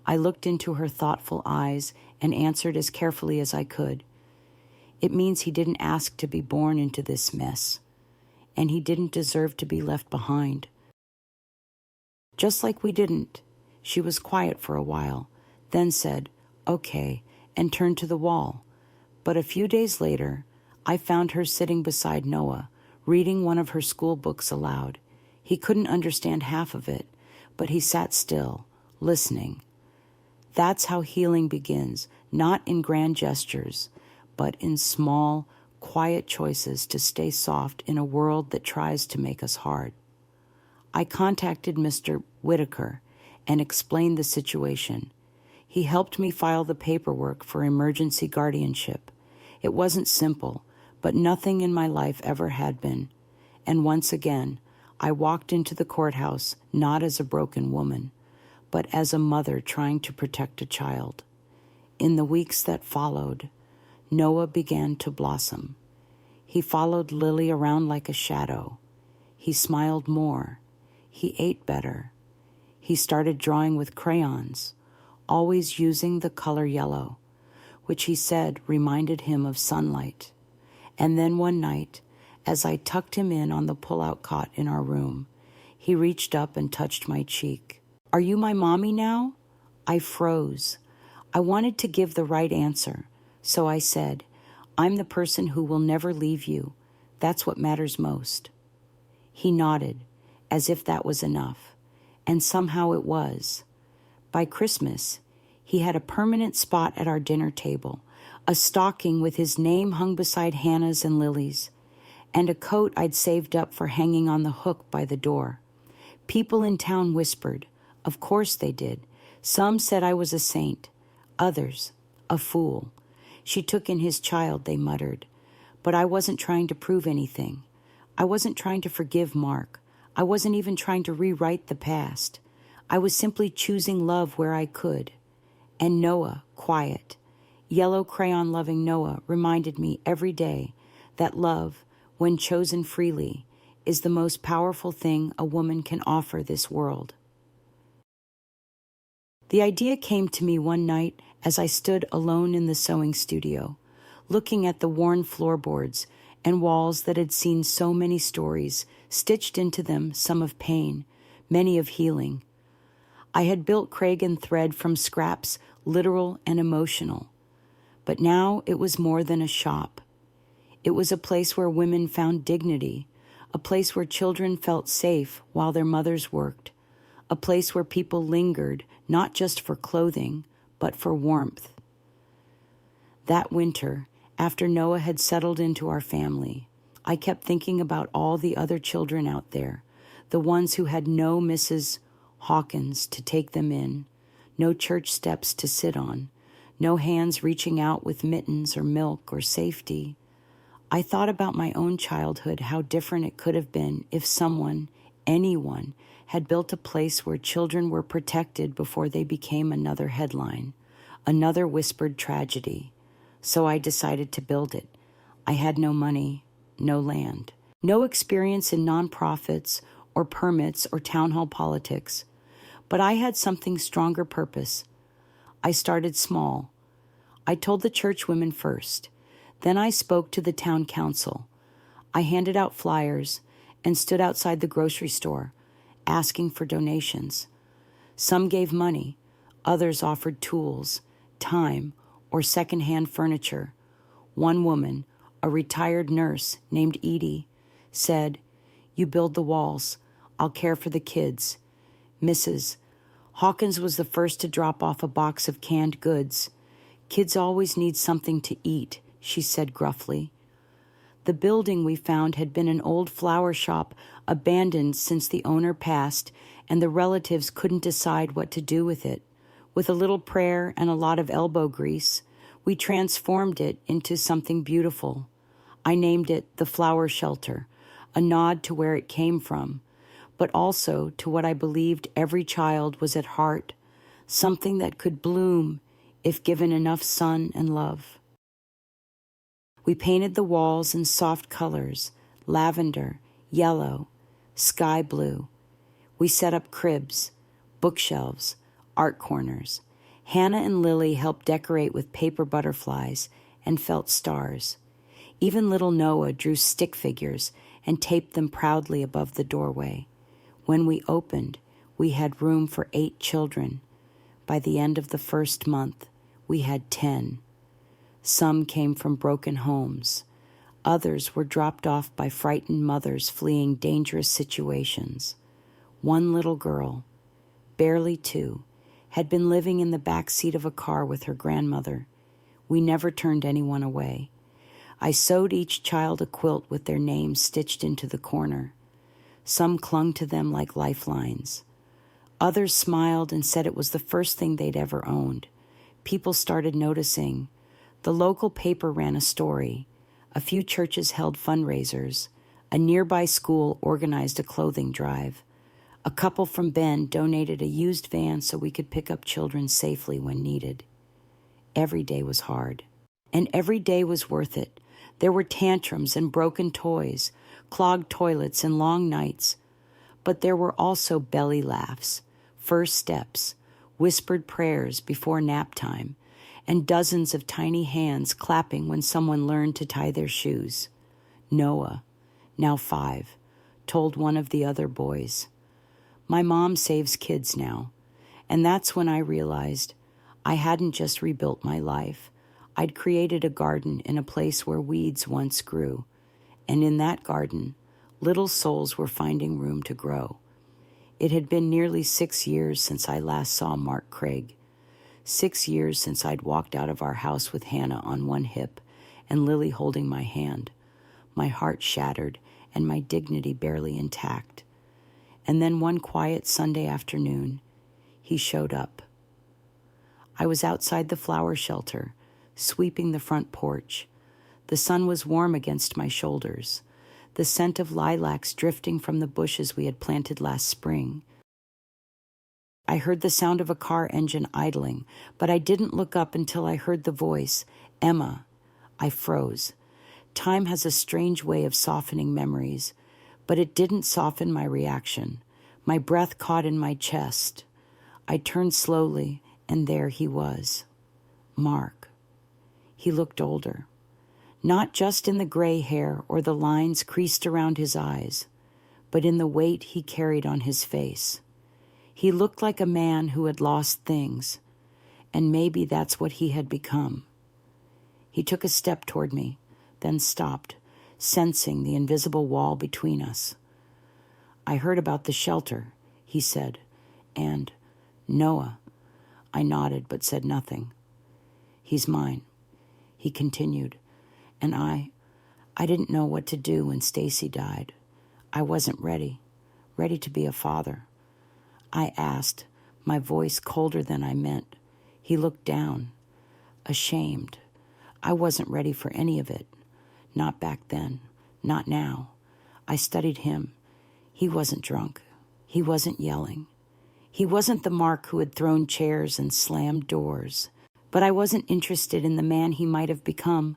I looked into her thoughtful eyes and answered as carefully as I could. It means he didn't ask to be born into this mess, and he didn't deserve to be left behind. Just like we didn't. She was quiet for a while, then said, "Okay," and turned to the wall. But a few days later, I found her sitting beside Noah, reading one of her school books aloud. He couldn't understand half of it, but he sat still, listening. That's how healing begins, not in grand gestures, but in small, quiet choices to stay soft in a world that tries to make us hard. I contacted Mr. Whitaker and explained the situation. He helped me file the paperwork for emergency guardianship. It wasn't simple, but nothing in my life ever had been. And once again, I walked into the courthouse not as a broken woman, but as a mother trying to protect a child. In the weeks that followed, Noah began to blossom. He followed Lily around like a shadow. He smiled more. He ate better. He started drawing with crayons, always using the color yellow, which he said reminded him of sunlight. And then one night, as I tucked him in on the pull-out cot in our room, he reached up and touched my cheek. "Are you my mommy now?" I froze. I wanted to give the right answer, so I said, "I'm the person who will never leave you. That's what matters most." He nodded, as if that was enough, and somehow it was. By Christmas, he had a permanent spot at our dinner table, a stocking with his name hung beside Hannah's and Lily's, and a coat I'd saved up for hanging on the hook by the door. People in town whispered. Of course they did. Some said I was a saint. Others, a fool. She took in his child, they muttered. But I wasn't trying to prove anything. I wasn't trying to forgive Mark. I wasn't even trying to rewrite the past. I was simply choosing love where I could. And Noah, quiet, yellow crayon-loving Noah, reminded me every day that love, when chosen freely, is the most powerful thing a woman can offer this world. The idea came to me one night as I stood alone in the sewing studio, looking at the worn floorboards and walls that had seen so many stories, stitched into them some of pain, many of healing. I had built Craig and Thread from scraps, literal and emotional. But now it was more than a shop. It was a place where women found dignity, a place where children felt safe while their mothers worked, a place where people lingered, not just for clothing, but for warmth. That winter, after Noah had settled into our family, I kept thinking about all the other children out there, the ones who had no Mrs. Hawkins to take them in, no church steps to sit on, no hands reaching out with mittens or milk or safety. I thought about my own childhood, how different it could have been if someone, anyone, had built a place where children were protected before they became another headline, another whispered tragedy. So I decided to build it. I had no money, no land, no experience in nonprofits or permits or town hall politics. But I had something stronger purpose. I started small. I told the church women first. Then I spoke to the town council. I handed out flyers and stood outside the grocery store, asking for donations. Some gave money. Others offered tools, time, or secondhand furniture. One woman, a retired nurse named Edie, said, "You build the walls. I'll care for the kids." Mrs. Hawkins was the first to drop off a box of canned goods. "Kids always need something to eat," she said gruffly. The building we found had been an old flower shop, abandoned since the owner passed, and the relatives couldn't decide what to do with it. With a little prayer and a lot of elbow grease, we transformed it into something beautiful. I named it the Flower Shelter, a nod to where it came from, but also to what I believed every child was at heart, something that could bloom if given enough sun and love. We painted the walls in soft colors, lavender, yellow, sky blue. We set up cribs, bookshelves, art corners. Hannah and Lily helped decorate with paper butterflies and felt stars. Even little Noah drew stick figures and taped them proudly above the doorway. When we opened, we had room for 8 children. By the end of the first month, we had 10. Some came from broken homes. Others were dropped off by frightened mothers fleeing dangerous situations. One little girl, barely 2, had been living in the back seat of a car with her grandmother. We never turned anyone away. I sewed each child a quilt with their names stitched into the corner. Some clung to them like lifelines. Others smiled and said it was the first thing they'd ever owned. People started noticing. The local paper ran a story. A few churches held fundraisers. A nearby school organized a clothing drive. A couple from Bend donated a used van so we could pick up children safely when needed. Every day was hard, and every day was worth it. There were tantrums and broken toys, clogged toilets and long nights. But there were also belly laughs, first steps, whispered prayers before nap time, and dozens of tiny hands clapping when someone learned to tie their shoes. Noah, now 5, told one of the other boys, "My mom saves kids now." And that's when I realized I hadn't just rebuilt my life. I'd created a garden in a place where weeds once grew. And in that garden, little souls were finding room to grow. It had been nearly 6 years since I last saw Mark Craig. 6 years since I'd walked out of our house with Hannah on one hip and Lily holding my hand, my heart shattered and my dignity barely intact. And then one quiet Sunday afternoon, he showed up. I was outside the flower shelter, sweeping the front porch. The sun was warm against my shoulders, the scent of lilacs drifting from the bushes we had planted last spring. I heard the sound of a car engine idling, but I didn't look up until I heard the voice, "Emma." I froze. Time has a strange way of softening memories, but it didn't soften my reaction. My breath caught in my chest. I turned slowly, and there he was. Mark. He looked older, not just in the gray hair or the lines creased around his eyes, but in the weight he carried on his face. He looked like a man who had lost things, and maybe that's what he had become. He took a step toward me, then stopped, sensing the invisible wall between us. "I heard about the shelter," he said, "and Noah." I nodded but said nothing. "He's mine," he continued, "and I didn't know what to do when Stacy died. I wasn't ready to be a father." I asked, my voice colder than I meant. He looked down, ashamed. I wasn't ready for any of it. Not back then, not now. I studied him. He wasn't drunk. He wasn't yelling. He wasn't the Mark who had thrown chairs and slammed doors. But I wasn't interested in the man he might have become.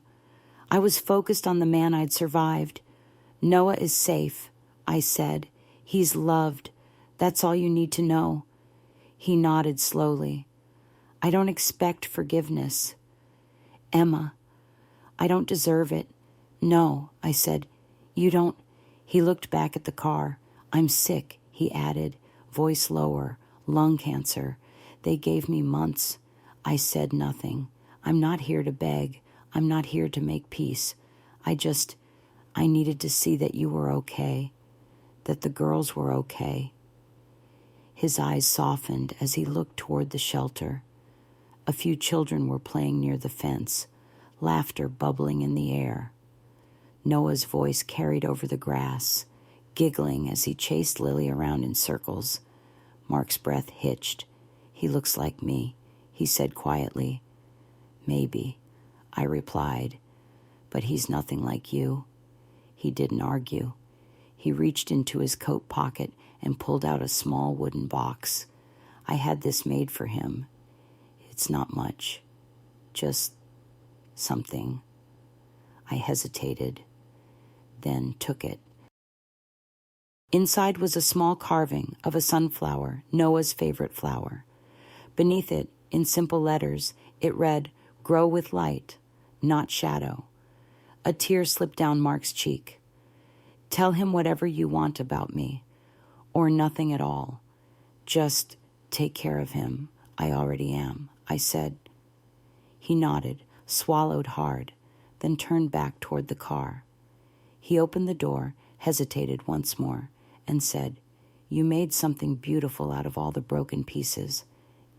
I was focused on the man I'd survived. "Noah is safe," I said. "He's loved. That's all you need to know." He nodded slowly. "I don't expect forgiveness." "Emma, I don't deserve it." "No," I said. "You don't." He looked back at the car. "I'm sick," he added, voice lower. "Lung cancer. They gave me months." I said nothing. "I'm not here to beg. I'm not here to make peace. I needed to see that you were okay, that the girls were okay." His eyes softened as he looked toward the shelter. A few children were playing near the fence, laughter bubbling in the air. Noah's voice carried over the grass, giggling as he chased Lily around in circles. Mark's breath hitched. "He looks like me," he said quietly. "Maybe," I replied, "but he's nothing like you." He didn't argue. He reached into his coat pocket and pulled out a small wooden box. "I had this made for him. It's not much. Just something." I hesitated, then took it. Inside was a small carving of a sunflower, Noah's favorite flower. Beneath it, in simple letters, it read, "Grow with light, not shadow." A tear slipped down Mark's cheek. Tell him whatever you want about me, or nothing at all. Just take care of him. I already am, I said. He nodded, swallowed hard, then turned back toward the car. He opened the door, hesitated once more, and said, You made something beautiful out of all the broken pieces.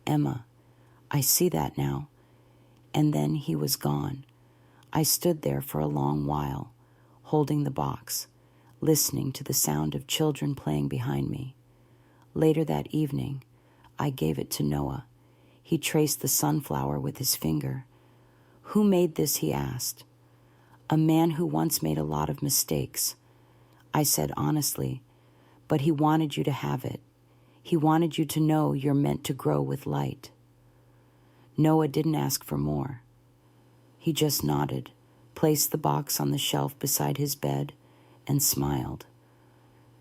Emma, I see that now. And then he was gone. I stood there for a long while, holding the box, listening to the sound of children playing behind me. Later that evening, I gave it to Noah. He traced the sunflower with his finger. Who made this, he asked. A man who once made a lot of mistakes. I said honestly, but he wanted you to have it. He wanted you to know you're meant to grow with light. Noah didn't ask for more. He just nodded, placed the box on the shelf beside his bed, and smiled.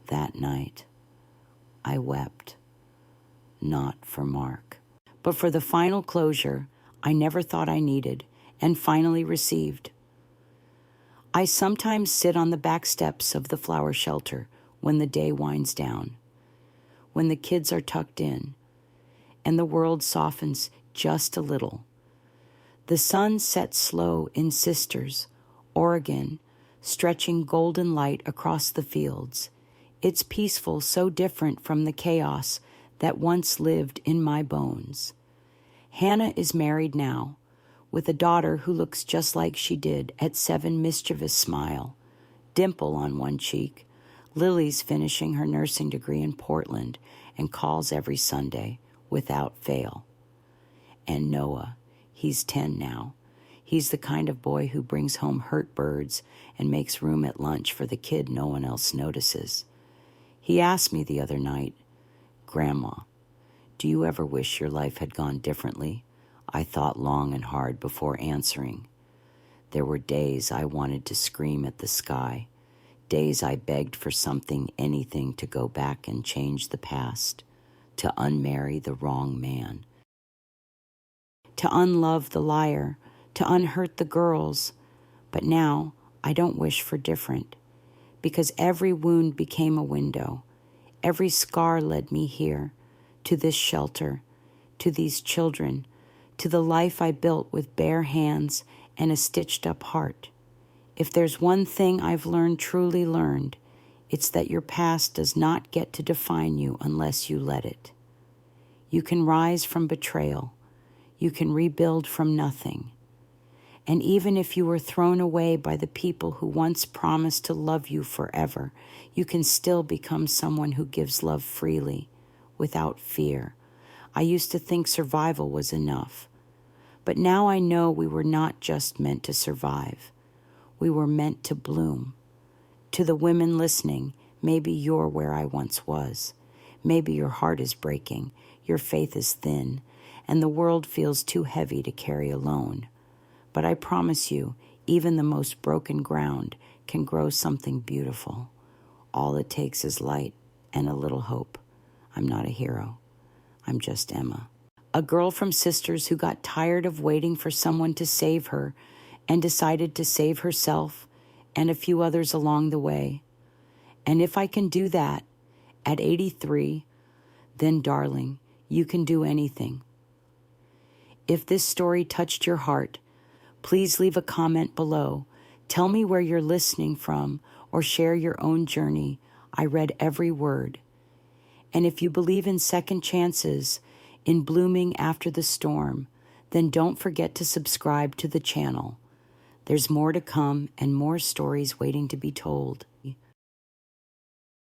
That night, I wept, not for Mark, but for the final closure I never thought I needed and finally received. I sometimes sit on the back steps of the flower shelter when the day winds down, when the kids are tucked in, and the world softens just a little. The sun sets slow in Sisters, Oregon, stretching golden light across the fields. It's peaceful, so different from the chaos that once lived in my bones. Hannah is married now, with a daughter who looks just like she did at 7, mischievous smile, dimple on one cheek. Lily's finishing her nursing degree in Portland and calls every Sunday without fail. And Noah, he's 10 now. He's the kind of boy who brings home hurt birds and makes room at lunch for the kid no one else notices. He asked me the other night, Grandma, do you ever wish your life had gone differently? I thought long and hard before answering. There were days I wanted to scream at the sky, days I begged for something, anything to go back and change the past, to unmarry the wrong man, to unlove the liar, to unhurt the girls. But now I don't wish for different, because every wound became a window. Every scar led me here, to this shelter, to these children, to the life I built with bare hands and a stitched-up heart. If there's one thing I've learned, truly learned, it's that your past does not get to define you unless you let it. You can rise from betrayal. You can rebuild from nothing. And even if you were thrown away by the people who once promised to love you forever, you can still become someone who gives love freely, without fear. I used to think survival was enough. But now I know we were not just meant to survive. We were meant to bloom. To the women listening, maybe you're where I once was. Maybe your heart is breaking, your faith is thin, and the world feels too heavy to carry alone. But I promise you, even the most broken ground can grow something beautiful. All it takes is light and a little hope. I'm not a hero. I'm just Emma. A girl from Sisters who got tired of waiting for someone to save her and decided to save herself and a few others along the way. And if I can do that at 83, then darling, you can do anything. If this story touched your heart, please leave a comment below. Tell me where you're listening from or share your own journey. I read every word. And if you believe in second chances, in blooming after the storm, then don't forget to subscribe to the channel. There's more to come and more stories waiting to be told.